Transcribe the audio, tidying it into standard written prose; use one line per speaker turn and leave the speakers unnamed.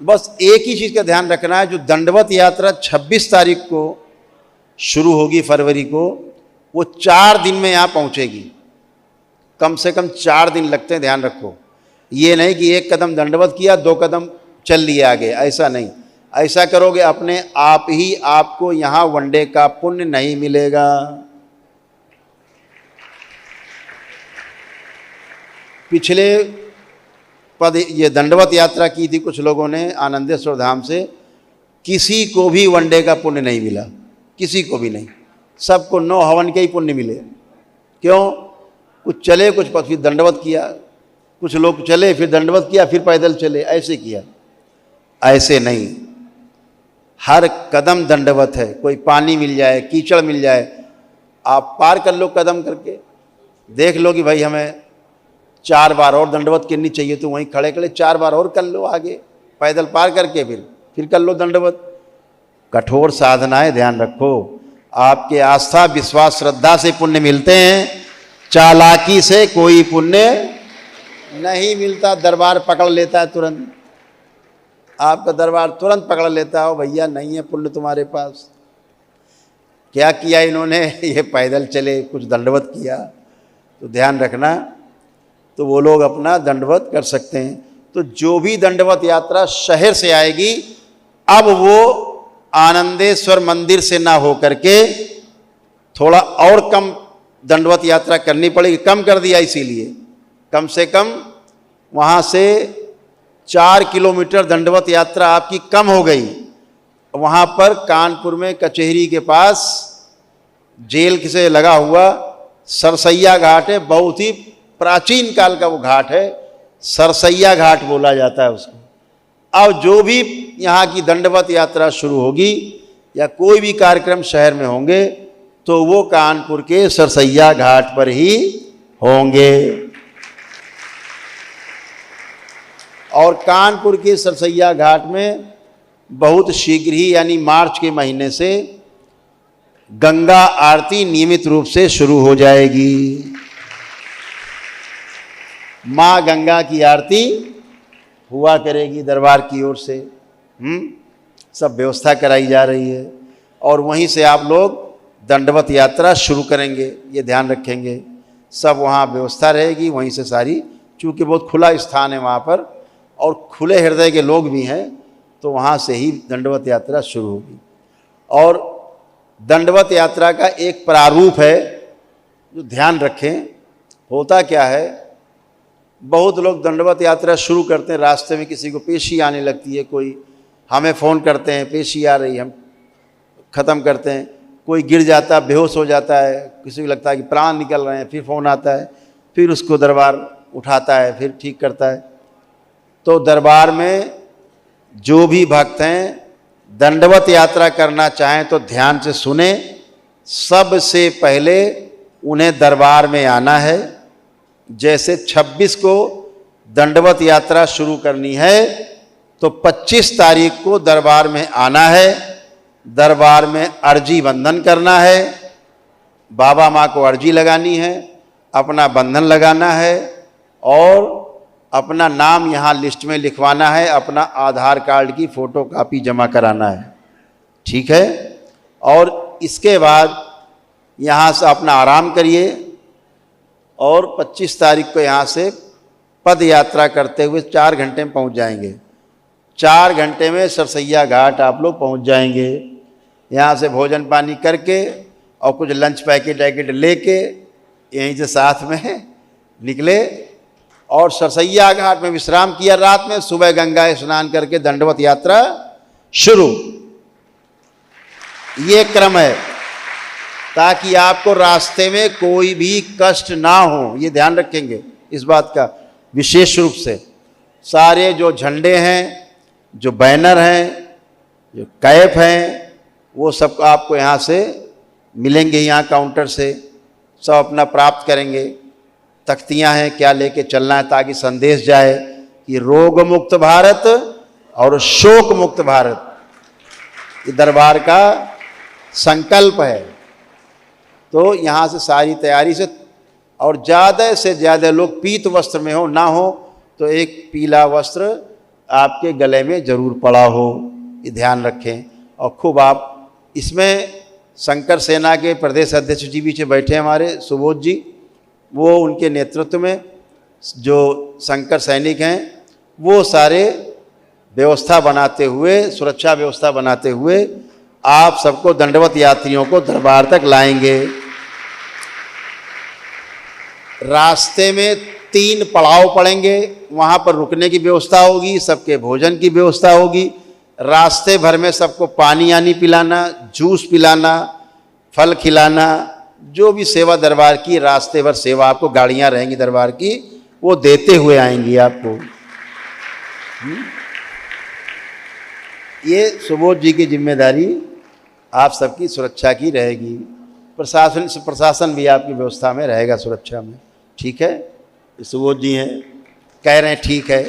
बस एक ही चीज़ का ध्यान रखना है, जो दंडवत यात्रा 26 तारीख को शुरू होगी फरवरी को, वो 4 दिन में यहाँ पहुँचेगी। कम से कम 4 दिन लगते हैं, ध्यान रखो। ये नहीं कि एक कदम दंडवत किया 2 कदम चल लिए आगे, ऐसा नहीं। ऐसा करोगे अपने आप ही आपको यहाँ वनडे का पुण्य नहीं मिलेगा। पिछले पद ये दंडवत यात्रा की थी कुछ लोगों ने आनंदेश्वर धाम से, किसी को भी वनडे का पुण्य नहीं मिला, किसी को भी नहीं। सबको 9 हवन के ही पुण्य मिले। क्यों? कुछ चले, कुछ फिर दंडवत किया, कुछ लोग चले फिर दंडवत किया, फिर पैदल चले, ऐसे किया। ऐसे नहीं, हर कदम दंडवत है। कोई पानी मिल जाए, कीचड़ मिल जाए, आप पार कर लो कदम करके। देख लो कि भाई हमें 4 बार और दंडवत करनी चाहिए, तो वहीं खड़े खड़े 4 बार और कर लो आगे, पैदल पार करके फिर कर लो दंडवत। कठोर साधना है, ध्यान रखो। आपके आस्था, विश्वास, श्रद्धा से पुण्य मिलते हैं, चालाकी से कोई पुण्य नहीं मिलता। दरबार पकड़ लेता है तुरंत, आपका दरबार तुरंत पकड़ लेता है, भैया नहीं है पुण्य तुम्हारे पास। क्या किया इन्होंने? ये पैदल चले, कुछ दंडवत किया। तो ध्यान रखना, तो वो लोग अपना दंडवत कर सकते हैं। तो जो भी दंडवत यात्रा शहर से आएगी, अब वो आनंदेश्वर मंदिर से ना हो करके थोड़ा और कम दंडवत यात्रा करनी पड़ेगी। कम कर दिया इसीलिए, कम से कम वहाँ से 4 किलोमीटर दंडवत यात्रा आपकी कम हो गई। वहाँ पर कानपुर में कचहरी के पास जेल से लगा हुआ सरसैया घाट है, बहुत ही प्राचीन काल का वो घाट है, सरसैया घाट बोला जाता है उसको। अब जो भी यहाँ की दंडवत यात्रा शुरू होगी या कोई भी कार्यक्रम शहर में होंगे, तो वो कानपुर के सरसैया घाट पर ही होंगे। और कानपुर के सरसैया घाट में बहुत शीघ्र ही, यानी मार्च के महीने से गंगा आरती नियमित रूप से शुरू हो जाएगी। माँ गंगा की आरती हुआ करेगी दरबार की ओर से। सब व्यवस्था कराई जा रही है, और वहीं से आप लोग दंडवत यात्रा शुरू करेंगे, ये ध्यान रखेंगे। सब वहाँ व्यवस्था रहेगी, वहीं से सारी, चूँकि बहुत खुला स्थान है वहाँ पर और खुले हृदय के लोग भी हैं, तो वहाँ से ही दंडवत यात्रा शुरू होगी। और दंडवत यात्रा का एक प्रारूप है जो ध्यान रखें। होता क्या है, बहुत लोग दंडवत यात्रा शुरू करते हैं, रास्ते में किसी को पेशी आने लगती है, कोई हमें फ़ोन करते हैं पेशी आ रही, हम ख़त्म करते हैं। कोई गिर जाता, बेहोश हो जाता है, किसी को लगता है कि प्राण निकल रहे हैं, फिर फ़ोन आता है, फिर उसको दरबार उठाता है, फिर ठीक करता है। तो दरबार में जो भी भक्त हैं दंडवत यात्रा करना चाहें तो ध्यान से सुने। सबसे पहले उन्हें दरबार में आना है। जैसे 26 को दंडवत यात्रा शुरू करनी है, तो 25 तारीख को दरबार में आना है। दरबार में अर्जी बंधन करना है, बाबा माँ को अर्जी लगानी है, अपना बंधन लगाना है और अपना नाम यहाँ लिस्ट में लिखवाना है, अपना आधार कार्ड की फ़ोटो कापी जमा कराना है, ठीक है। और इसके बाद यहाँ से अपना आराम करिए और 25 तारीख को यहाँ से पद यात्रा करते हुए 4 घंटे में पहुँच जाएंगे। 4 घंटे में सरसैया घाट आप लोग पहुँच जाएंगे। यहाँ से भोजन पानी करके और कुछ लंच पैकेट लेके यहीं से साथ में निकले और सरसैया घाट में विश्राम किया रात में। सुबह गंगा स्नान करके दंडवत यात्रा शुरू। ये क्रम है ताकि आपको रास्ते में कोई भी कष्ट ना हो, ये ध्यान रखेंगे इस बात का विशेष रूप से। सारे जो झंडे हैं, जो बैनर हैं, जो कैप हैं, वो सब आपको यहाँ से मिलेंगे, यहाँ काउंटर से सब अपना प्राप्त करेंगे। तख्तियाँ हैं, क्या लेके चलना है ताकि संदेश जाए कि रोग मुक्त भारत और शोक मुक्त भारत, ये दरबार का संकल्प है। तो यहाँ से सारी तैयारी से, और ज़्यादा से ज़्यादा लोग पीत वस्त्र में हो, ना हो तो एक पीला वस्त्र आपके गले में जरूर पड़ा हो, ये ध्यान रखें। और खूब आप इसमें शंकर सेना के प्रदेश अध्यक्ष जी पीछे बैठे हैं हमारे सुबोध जी, वो उनके नेतृत्व में जो शंकर सैनिक हैं वो सारे व्यवस्था बनाते हुए, सुरक्षा व्यवस्था बनाते हुए आप सबको दंडवत यात्रियों को दरबार तक लाएंगे। रास्ते में 3 पड़ाव पड़ेंगे, वहाँ पर रुकने की व्यवस्था होगी, सबके भोजन की व्यवस्था होगी। रास्ते भर में सबको पानी आनी पिलाना, जूस पिलाना, फल खिलाना, जो भी सेवा दरबार की रास्ते भर सेवा आपको, गाड़ियाँ रहेंगी दरबार की, वो देते हुए आएंगी आपको। ये सुबोध जी की जिम्मेदारी आप सबकी सुरक्षा की रहेगी। प्रशासन भी आपकी व्यवस्था में रहेगा, सुरक्षा में। ठीक है, सुबोध जी हैं, कह रहे हैं ठीक है।